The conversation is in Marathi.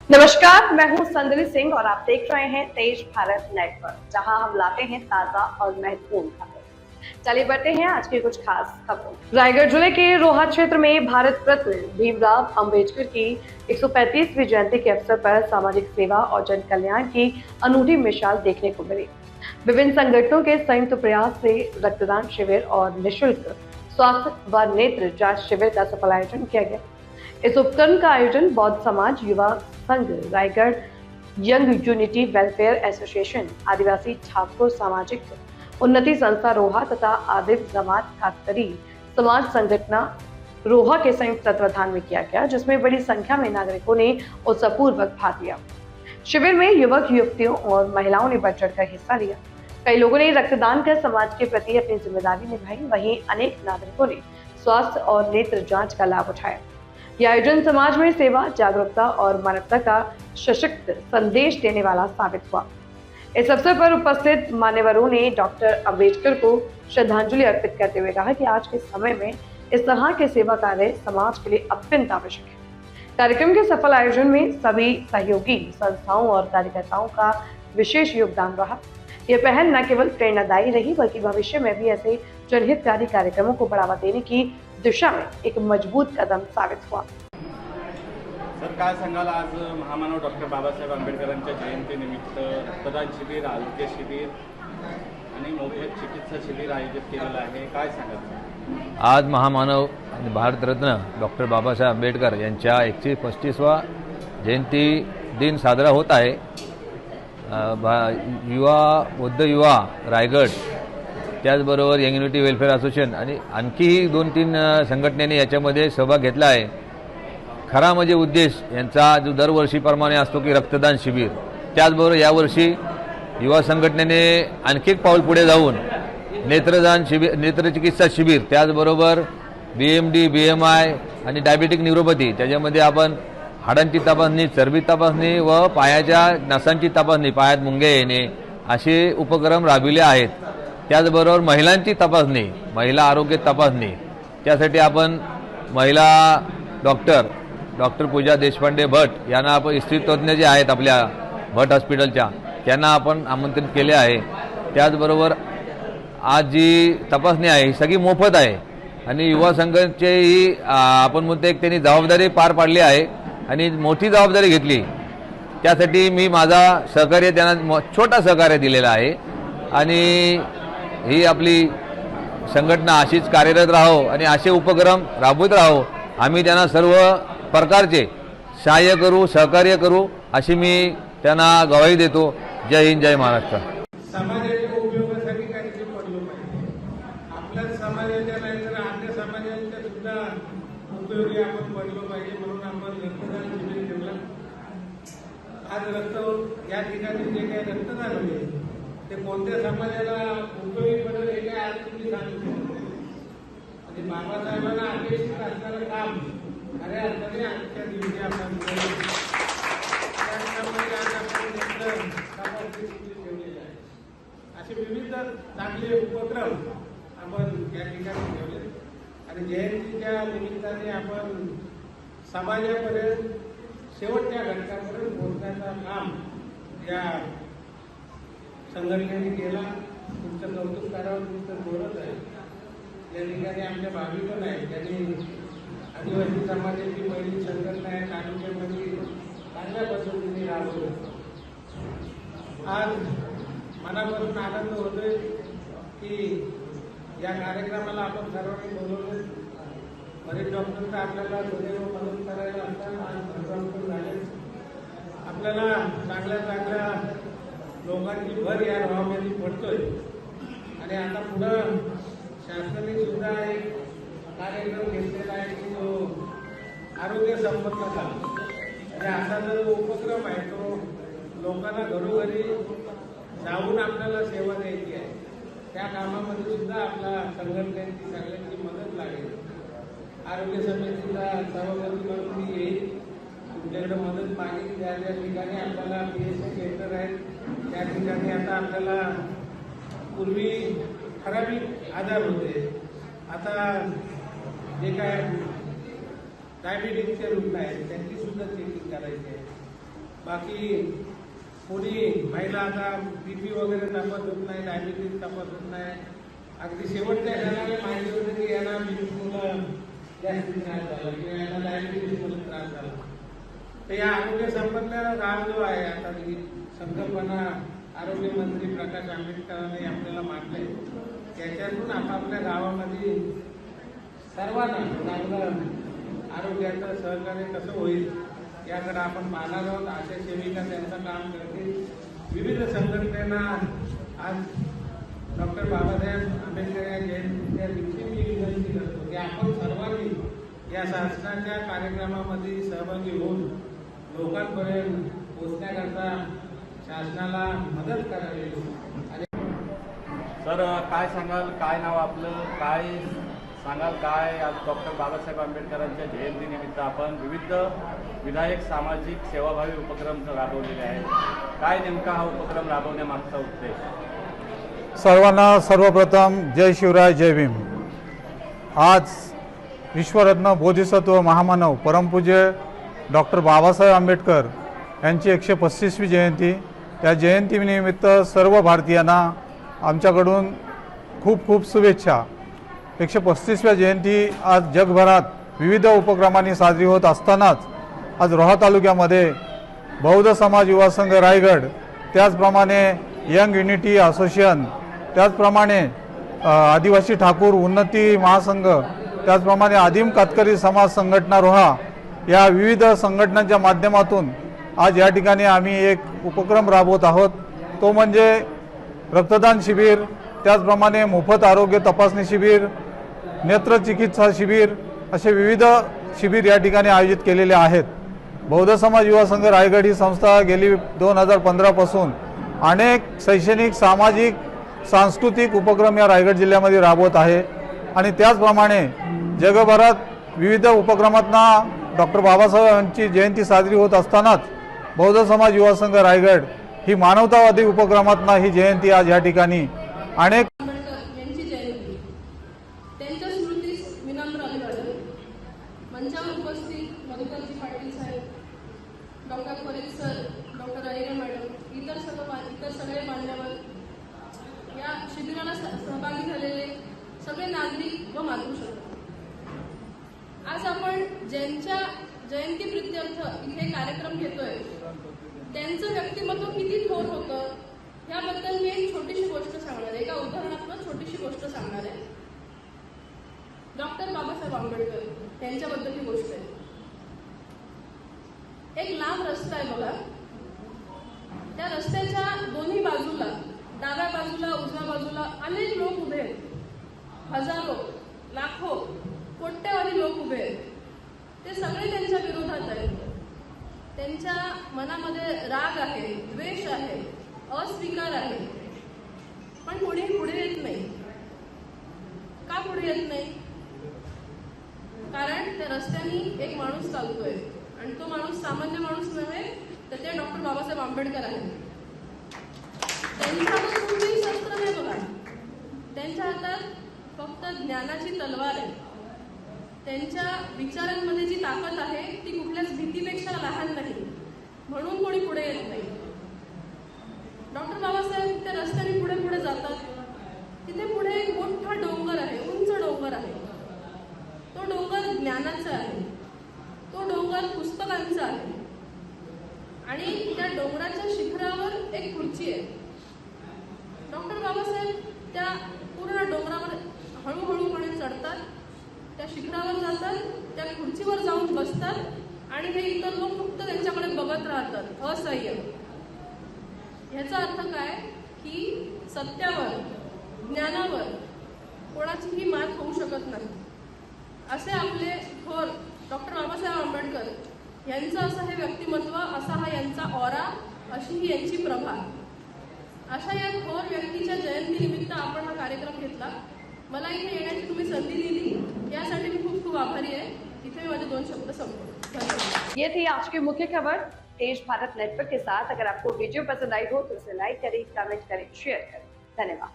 नमस्कार, मैं हूं संदली सिंह और आप देख रहे हैं तेज भारत नेटवर्क, जहां हम लाते हैं ताजा और महत्वपूर्ण खबरें। चलिए बढ़ते हैं आज की कुछ खास खबरों। रायगढ़ जिले के रोहा क्षेत्र में भारत रत्न भीमराव अंबेडकर की 135वीं जयंती के अवसर पर सामाजिक सेवा और जन कल्याण की अनूठी मिसाल देखने को मिली। विभिन्न संगठनों के संयुक्त प्रयास से रक्तदान शिविर और निःशुल्क स्वास्थ्य व नेत्र जांच शिविर का सफल आयोजन किया गया। इस उपक्रम का आयोजन बौद्ध समाज युवा संघ Raigarh, young unity welfare association, आदिवासी ठाकुर सामाजिक उन्नति संस्था रोहा तथा आदिव जमात खातरी समाज संगठन रोहा के संयुक्त तत्वाधान में किया गया, जिसमें बड़ी संख्या में नागरिकों ने उत्साहपूर्वक भाग लिया। शिविर में युवक युवतियों और महिलाओं ने बढ़ चढ़कर हिस्सा लिया। कई लोगों ने रक्तदान कर समाज के प्रति अपनी जिम्मेदारी निभाई, वहीं अनेक नागरिकों ने स्वास्थ्य और नेत्र जांच का लाभ उठाया। यह आयोजन समाज में सेवा, जागरूकता और मानवता का सशक्त संदेश देने वाला साबित हुआ। इस अवसर पर उपस्थित मान्यवरों ने डॉक्टर अंबेडकर को श्रद्धांजलि अर्पित करते हुए कहा कि आज के समय में इस तरह के सेवा कार्य समाज के लिए अत्यंत आवश्यक है। कार्यक्रम के सफल आयोजन में सभी सहयोगी संस्थाओं और कार्यकर्ताओं का विशेष योगदान रहा। यह पहल न केवल प्रेरणादायी रही, बल्कि भविष्य में भी ऐसे जनहितकारी कार्यक्रमों को बढ़ावा देने की दिशा में एक मजबूत कदम साबित हुआ। सर, काय सांगाल, आज महामानव डॉक्टर बाबासाहेब आंबेडकरांच्या जयंतीनिमित्त रक्तदान शिबिर, आरोग्य शिबिर आणि मोफत चिकित्सा शिबिर आयोजित केलेलं आहे, काय सांगाल? आज महामानव भारतरत्न डॉक्टर बाबासाहेब आंबेडकर यांच्या 135वा जयंती दिन साजरा होत आहे। बौद्ध युवा रायगड, त्याचबरोबर यंग युनिटी वेलफेअर असोसिएशन आणि आणखीही 2-3 संघटनेने याच्यामध्ये सहभाग घेतला आहे। खरा म्हणजे उद्देश यांचा जो दरवर्षीप्रमाणे असतो की रक्तदान शिबिर, त्याचबरोबर यावर्षी युवा संघटनेने आणखी एक पाऊल पुढे जाऊन नेत्रदान शिबिर, नेत्रचिकित्सा शिबिर, त्याचबरोबर BMD, BMI आणि डायबेटिक न्यूरोपॅथी, त्याच्यामध्ये आपण हाडांची तपासणी, चरबी तपासणी व पायाच्या नसांची तपासणी, पायात मुंग्या येणे असे उपक्रम राबविले आहेत। त्याचबरोबर महिलांची तपासणी, महिला आरोग्य तपासणी, त्यासाठी आपण महिला डॉक्टर पूजा देशपांडे भट यांना आपण स्त्री तज्ञ जे आहेत आपल्या भट हॉस्पिटलच्या, त्यांना आपण आमंत्रित केले आहे। त्याचबरोबर आज जी तपासणी आहे ही सगळी मोफत आहे आणि युवा संघाचेही आपण म्हणतो एक त्यांनी जबाबदारी पार पाडली आहे आणि मोठी जबाबदारी घेतली। त्यासाठी मी माझा सहकार्य त्यांना छोटा सहकार्य दिलेला आहे आणि ही आपली संघटना अशीच कार्यरत राहो आणि असे उपक्रम राबवत राहो। आम्ही त्यांना सर्व प्रकारचे सहाय्य करू, सहकार्य करू अशी मी त्यांना ग्वाही देतो। जय हिंद, जय महाराष्ट्र। समाजाच्या उपयोगासाठी काहीतरी पडलं पाहिजे। आपल्या समाजाच्या नाही तर अन्य समाजाच्या सुद्धा उपयोगी आपण पडलो पाहिजे, म्हणून आपण रक्तदान शिबिर ठेवलं। आज या ठिकाणी जे काही रक्तदान होईल ते कोणत्या समाजाला उपयोगी पडेल हे काय आज तुम्ही सांगू शकता। आणि बाबासाहेबांना अपेक्षित असणारं काम खऱ्या अर्थाने आजच्या दिवशी आपण ठेवलेले आहे। असे विविध चांगले उपक्रम आपण या ठिकाणी ठेवले आणि जयंतीच्या निमित्ताने आपण समाजापर्यंत शेवटच्या घटकापर्यंत पोहोचण्याचं काम या संघटनेने केला। तुमचं कौतुक करावं, तुमचं गौरव आहे। या ठिकाणी आमच्या भावी पण आहे, त्यांनी आदिवासी समाजाची पहिली संघटना आहे तालुक्यामध्ये चांगल्या पद्धतीने राबवलं। आज मनापासून आनंद होतोय की या कार्यक्रमाला आपण सर्वांनी बोलवलं। बरेच डॉक्टर तर आपल्याला सदैव मदत करायला असताना आज भरभरून झाले। आपल्याला चांगल्या लोकांची भर या भावामध्ये पडतोय आणि आता पुढं शासनाने सुद्धा एक कार्यक्रम घेतलेला आहे की जो आरोग्य संपन्नता, आणि असा जो उपक्रम आहे तो लोकांना घरोघरी जाऊन आपल्याला सेवा द्यायची आहे। त्या कामामध्ये सुद्धा आपला संघटनेची सगळ्यांची मदत लागेल। आरोग्य समितीचा सभापती म्हणून मी येईल, तुमच्याकडे मदत मागेल। ज्या ठिकाणी आपल्याला PSA केंद्र आहे त्या ठिकाणी आता आपल्याला पूर्वी ठराविक आजार होते, आता जे काय डायबिटीजचे रुग्ण आहेत त्यांची सुद्धा चेकिंग करायची आहे। बाकी कोणी महिला आता बीपी वगैरे तपास होत नाही, डायबिटीज तपास होत नाही. अगदी शेवटच्या क्षणाला माहिती होते की यांना बीपी मुलं जास्त त्रास झाला किंवा यांना डायबिटीज मुलं त्रास झाला. तर या आरोग्य संपन्न गाव जो आहे आता ही संकल्पना आरोग्य मंत्री प्रकाश आंबेडकरांनी आपल्याला मांडले, त्याच्यातून आपापल्या गावामध्ये सर्वांना चांगलं आरोग्याचं सहकार्य कसं होईल याकडे आपण पाहणार आहोत. आशा सेविका त्यांचं काम करतील. विविध संघटनेला आज डॉक्टर बाबासाहेब आंबेडकर या जयंतीच्या दिवशी मी विनंती करतो की आपण सर्वांनी या शासनाच्या कार्यक्रमामध्ये सहभागी होऊन लोकांपर्यंत पोहोचण्याकरता शासनाला मदत करावी. आणि सर काय सांगाल, काय नाव आपलं, काय सांगाल, काय आज डॉक्टर बाबासाहेब आंबेडकरांच्या जयंतीनिमित्त आपण विविध विधायक सामाजिक सेवाभावी उपक्रम राबवलेले आहेत. काय नेमका हा उपक्रम राबवण्यामागचा उद्देश? सर्वांना सर्वप्रथम जय शिवराय जय भीम. आज विश्वरत्न बोधिसत्व महामानव परमपूज्य डॉक्टर बाबासाहेब आंबेडकर यांची 135वी जयंती. त्या जयंतीनिमित्त सर्व भारतीयांना आमच्याकडून खूप खूप शुभेच्छा. 135व्या जयंती आज जगभरात विविध उपक्रमांनी साजरी होत असतानाच आज रोहा तालुक्यामध्ये बौद्ध समाज युवा संघ रायगड, त्याचप्रमाणे यंग युनिटी असोसिएशन, त्याचप्रमाणे आदिवासी ठाकूर उन्नती महासंघ, त्याचप्रमाणे आदिम कातकरी समाज संघटना रोहा, या विविध संघटनांच्या माध्यमातून आज या ठिकाणी आम्ही एक उपक्रम राबवत आहोत. तो म्हणजे रक्तदान शिबिर, त्याचप्रमाणे मोफत आरोग्य तपासणी शिबिर, नेत्र चिकित्सा शिबिर, असे विविध शिबिर या ठिकाणी आयोजित केलेले आहेत. बौद्ध समाज युवा संघ रायगड ही संस्था गेली 2015 पासून अनेक शैक्षणिक, सामाजिक, सांस्कृतिक उपक्रम या रायगड जिल्ह्यामध्ये राबवत आहे. आणि त्याचप्रमाणे जगभरात विविध उपक्रमांना डॉक्टर बाबासाहेबांची जयंती साजरी होत असतानाच बौद्ध समाज युवा संघ रायगड ही मानवतावादी उपक्रमांना ही जयंती आज या ठिकाणी अनेक आंबेडकर यांची जयंती, त्यांच्या स्मृतीस विनम्र अभिवादन. मंचावर उपस्थित मधुकरजी पाटील साहेब, doctor Farid sir, doctor Iyer madam, इतर सगळे मान्यवर, या शिबिराला सहभागी झालेले सगळे नागरिक व मातृशक्ती. आज आपण ज्यांच्या जयंती प्रित्यर्थ इथे कार्यक्रम घेतोय त्यांचं व्यक्तिमत्व किती थोर होतं याबद्दल मी एक छोटीशी गोष्ट सांगणार आहे. एका उदाहरणात्मक छोटीशी गोष्ट सांगणार आहे. डॉक्टर बाबासाहेब आंबेडकर यांच्याबद्दल ही गोष्ट आहे. एक लांब रस्ता आहे बघा. त्या रस्त्याच्या दोन्ही बाजूला, डाव्या बाजूला, उजव्या बाजूला अनेक लोक उभे आहेत. हजारो, लाखो, कोट्यवधी लोक उभे आहेत. ते सगळे त्यांच्या विरोधात आहेत. त्यांच्या मनामध्ये राग आहे, द्वेष आहे, अस्वीकार आहे, पण कोणी पुढे येत नाही. का पुढे येत नाही? कारण त्या रस्त्याने एक माणूस चालतोय आणि तो माणूस सामान्य माणूस नव्हे, तर ते डॉक्टर बाबासाहेब आंबेडकर आहेत. त्यांच्या हातात कोणतेही शस्त्र नाही बघा. त्यांच्या हातात फक्त ज्ञानाची तलवार आहे. त्यांच्या विचारांमध्ये जी ताकद आहे ती कुठल्याच भीतीपेक्षा लहान नाही, म्हणून कोणी पुढे येत नाही. डॉक्टर बाबासाहेब त्या रस्त्याने पुढे पुढे जातात. तिथे पुढे एक मोठा डोंगर आहे, उंच डोंगर आहे. तो डोंगर ज्ञानाचा आहे, तो डोंगर पुस्तकांचा आहे. आणि त्या डोंगराच्या शिखरावर एक खुर्ची आहे. डॉक्टर बाबासाहेब त्या पूर्ण डोंगरावर हळूहळूपणे चढतात, त्या शिखरावर जातात, त्या खुर्चीवर जाऊन बसतात आणि हे इतर लोक फक्त त्यांच्याकडे बघत राहतात असह्य. ह्याचा अर्थ काय की सत्यावर, ज्ञानावर कोणाचीही मात होऊ शकत नाही. असे आपले थोर डॉक्टर बाबासाहेब आंबेडकर यांचं असं हे व्यक्तिमत्व, असा हा यांचा ऑरा, अशी ही यांची प्रभा. अशा या थोर व्यक्तीच्या जयंतीनिमित्त आपण हा कार्यक्रम घेतला. मला इथे येण्याची तुम्ही संधी दिली यासाठी मी खूप खूप आभारी आहे. इथे मी माझे 2 शब्द संपवतो. धन्यवाद. ये थी आज की मुख्य खबर तेज भारत नेटवर्क के साथ. अगर आपको वीडियो पसंद आई हो तो इसे लाइक करें, कमेंट करें, शेयर करें. धन्यवाद.